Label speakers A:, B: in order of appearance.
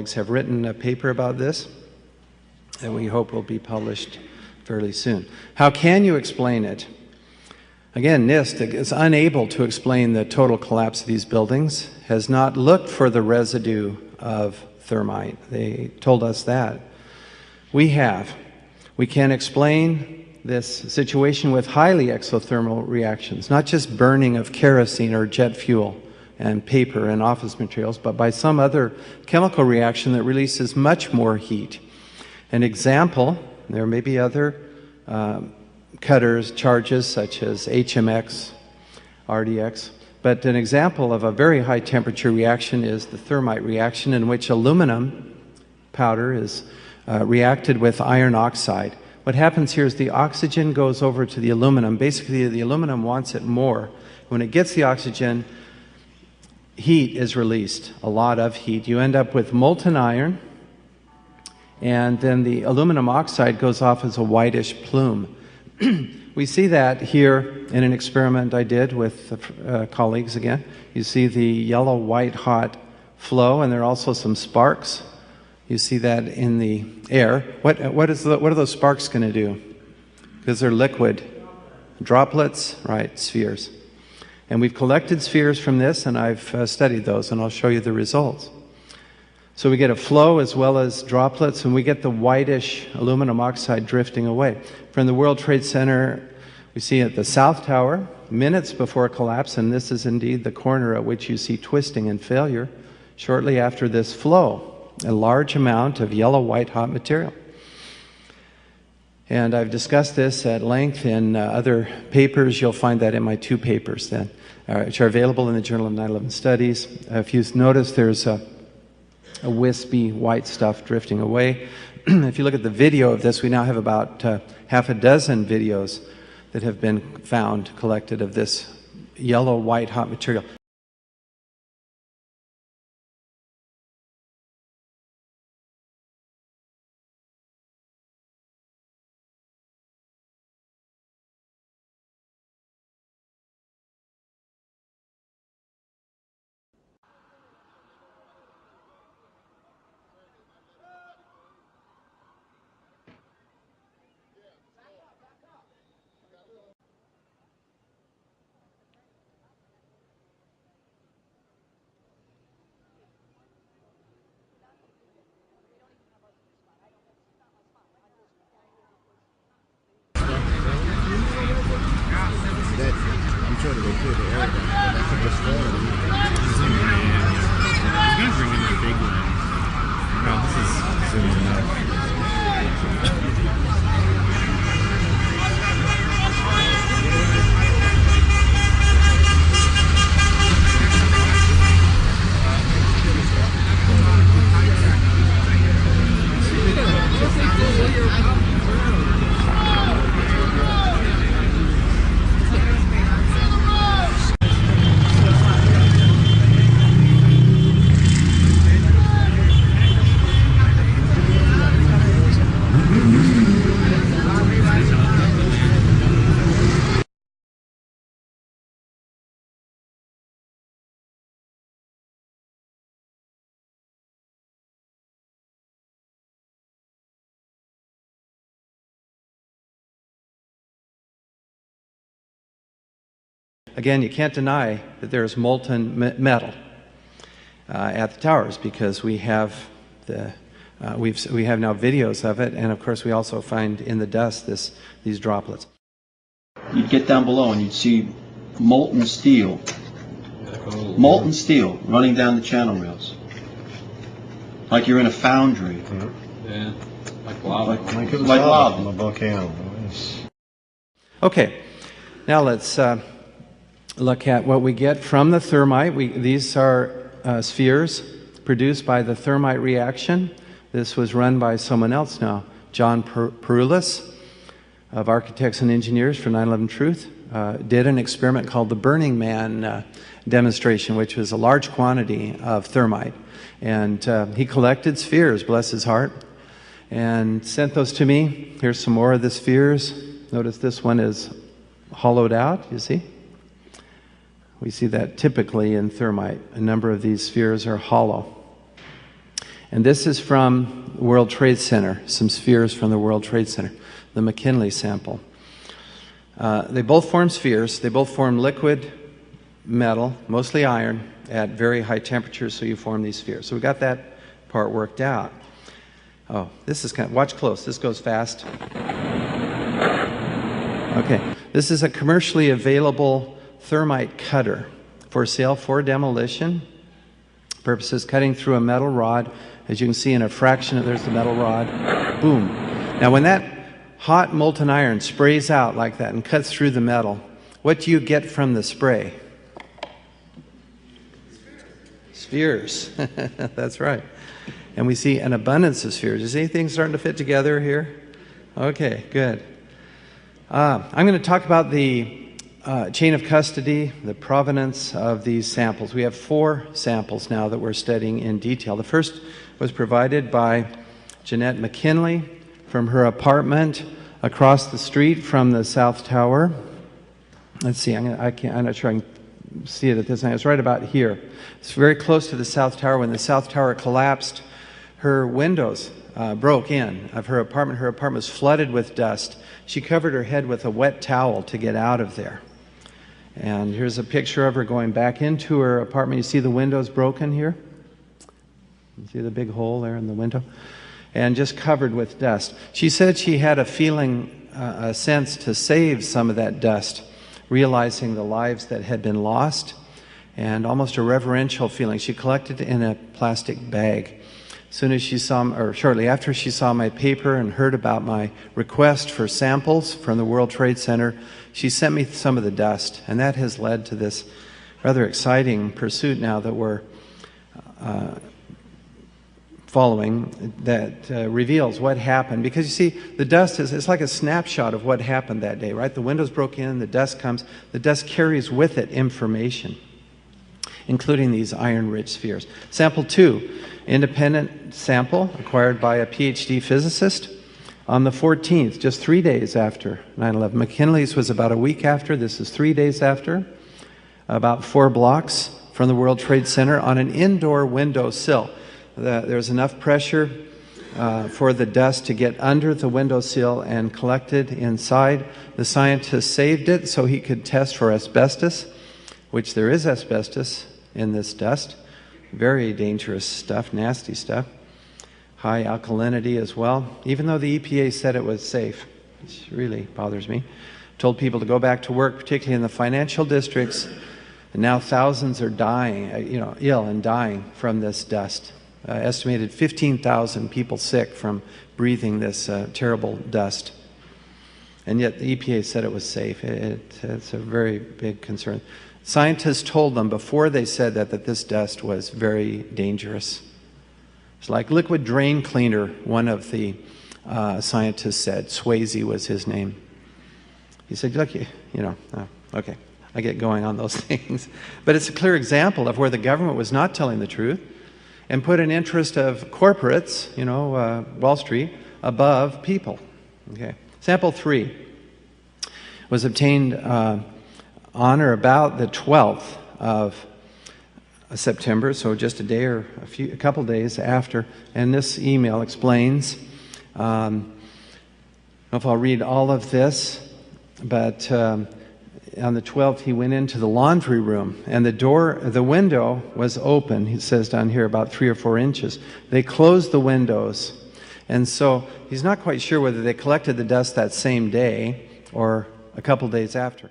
A: colleagues have written a paper about this, and we hope will be published fairly soon. How can you explain it? Again, NIST is unable to explain the total collapse of these buildings, has not looked for the residue of thermite. They told us that. We have. We can explain this situation with highly exothermal reactions, not just burning of kerosene or jet fuel and paper and office materials, but by some other chemical reaction that releases much more heat. An example, there may be other cutters, charges such as HMX, RDX, but an example of a very high temperature reaction is the thermite reaction, in which aluminum powder is reacted with iron oxide. What happens here is the oxygen goes over to the aluminum. Basically, the aluminum wants it more. When it gets the oxygen, heat is released, a lot of heat. You end up with molten iron, and then the aluminum oxide goes off as a whitish plume. We see that here in an experiment I did with colleagues again. You see the yellow-white hot flow, and there are also some sparks. You see that in the air. What are those sparks going to do? Because they're liquid. Droplets, right, spheres. And we've collected spheres from this, and I've studied those, and I'll show you the results. So we get a flow as well as droplets, and we get the whitish aluminum oxide drifting away. From the World Trade Center, we see at the South Tower, minutes before collapse, and this is indeed the corner at which you see twisting and failure, shortly after this flow, a large amount of yellow-white hot material. And I've discussed this at length in other papers. You'll find that in my 2 papers then, which are available in the Journal of 9/11 Studies. If you notice, there's a wispy white stuff drifting away. If you look at the video of this, we now have about half a dozen videos that have been found, collected, of this yellow-white hot material.
B: I'm sure they will clear the air down, but I think it's falling.
C: He's gonna bring in the big one. No, this is zooming out. Again, you can't deny that there's molten metal at the towers, because we have we have now videos of it, and of course we also find in the dust these droplets.
D: You'd get down below and you'd see molten steel running down the channel rails, like you're in a foundry.
C: Yeah, like lava.
B: Like it was
D: Like lava.
B: from a volcano.
A: Okay, now let's look at what we get from the thermite. These are spheres produced by the thermite reaction. This was run by someone else now, John Perulis of Architects and Engineers for 9/11 Truth, did an experiment called the Burning Man demonstration, which was a large quantity of thermite. And he collected spheres, bless his heart, and sent those to me. Here's some more of the spheres. Notice this one is hollowed out, you see? We see that typically in thermite. A number of these spheres are hollow. And this is from the World Trade Center, some spheres from the World Trade Center, the McKinley sample. They both form spheres. They both form liquid metal, mostly iron, at very high temperatures, so you form these spheres. So we got that part worked out. Oh, this is watch close. This goes fast. Okay, this is a commercially available thermite cutter for sale for demolition purposes, cutting through a metal rod. As you can see in a fraction of, there's the metal rod. Boom. Now when that hot molten iron sprays out like that and cuts through the metal, what do you get from the spray? Spheres. That's right. And we see an abundance of spheres. Is anything starting to fit together here? Okay, good. I'm going to talk about the chain of custody, the provenance of these samples. We have 4 samples now that we're studying in detail. The first was provided by Jeanette McKinley from her apartment across the street from the South Tower. Let's see, I'm not sure I can see it at this time. It's right about here. It's very close to the South Tower. When the South Tower collapsed, her windows broke in of her apartment. Her apartment was flooded with dust. She covered her head with a wet towel to get out of there. And here's a picture of her going back into her apartment. You see the windows broken here? You see the big hole there in the window? And just covered with dust. She said she had a feeling, a sense to save some of that dust, realizing the lives that had been lost, and almost a reverential feeling. She collected it in a plastic bag. As soon as she saw, or shortly after she saw my paper and heard about my request for samples from the World Trade Center, she sent me some of the dust, and that has led to this rather exciting pursuit now that we're following that reveals what happened. Because you see, the dust it's like a snapshot of what happened that day, right? The windows broke in, the dust comes, the dust carries with it information, including these iron-rich spheres. Sample 2, independent sample acquired by a PhD physicist on the 14th, just 3 days after 9/11. McKinley's was about a week after. This is 3 days after, about 4 blocks from the World Trade Center on an indoor window sill. There's enough pressure for the dust to get under the windowsill and collected inside. The scientist saved it so he could test for asbestos, which there is asbestos in this dust. Very dangerous stuff, nasty stuff. High alkalinity as well, even though the EPA said it was safe, which really bothers me. Told people to go back to work, particularly in the financial districts, and now thousands are dying, ill and dying from this dust. Estimated 15,000 people sick from breathing this terrible dust. And yet the EPA said it was safe. It's a very big concern. Scientists told them before they said that this dust was very dangerous. It's like liquid drain cleaner, one of the scientists said. Swayze was his name. He said, look, okay, I get going on those things. But it's a clear example of where the government was not telling the truth and put an interest of corporates, Wall Street, above people. Okay. A Sample 3 was obtained on or about the 12th of September, so just a day or a couple days after. And this email explains, I don't know if I'll read all of this, but on the 12th he went into the laundry room and the window was open. He says down here about 3 or 4 inches. They closed the windows, and so he's not quite sure whether they collected the dust that same day or a couple days after.